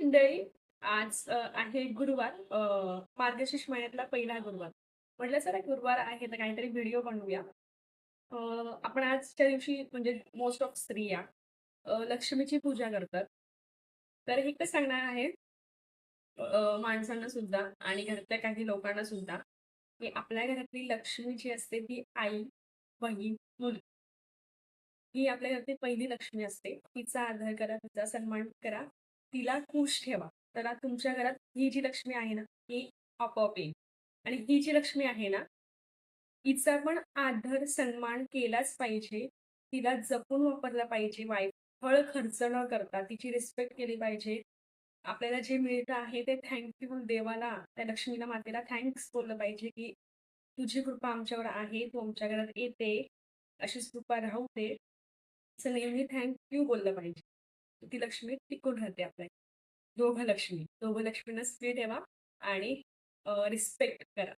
मंडळी. आज आहे गुरुवार, मार्गशीर्ष महिन्यातला पहिला गुरुवार. म्हटलं चला गुरुवार आहे तर काहीतरी व्हिडिओ बनवूया. अ, आपण आजच्या दिवशी म्हणजे मोस्ट ऑफ स्त्रिया लक्ष्मीची पूजा करतात. तर हे कसं सांगणार आहे माणसांना सुद्धा आणि घरातल्या काही लोकांना सुद्धा, की आपल्या घरातली लक्ष्मी जी असते ती आई, बहीण, मुलगी ही आपल्या घरातली पहिली लक्ष्मी असते. तिचा आदर करा, तिचा सन्मान करा, तिला खुश ठेवा. तर तुमच्या घरात ही जी लक्ष्मी आहे ना, ही आपोआप येईल. आणि ही जी लक्ष्मी आहे ना, हिचा पण आदर, सन्मान केलाच पाहिजे. तिला जपून वापरला पाहिजे. वायफळ खर्च न करता तिची रिस्पेक्ट केली पाहिजे. आपल्याला जे मिळतं आहे ते देवाला, त्या लक्ष्मीला, मातेला थँक्स बोललं पाहिजे, की तुझी कृपा आमच्यावर आहे, तू आमच्या घरात येते, अशीच कृपा राहू दे. असं नेहमी बोललं पाहिजे. ती लक्ष्मी टिकून राहते आपल्या. दोघं लक्ष्मींना स्थिर ठेवा आणि रिस्पेक्ट करा.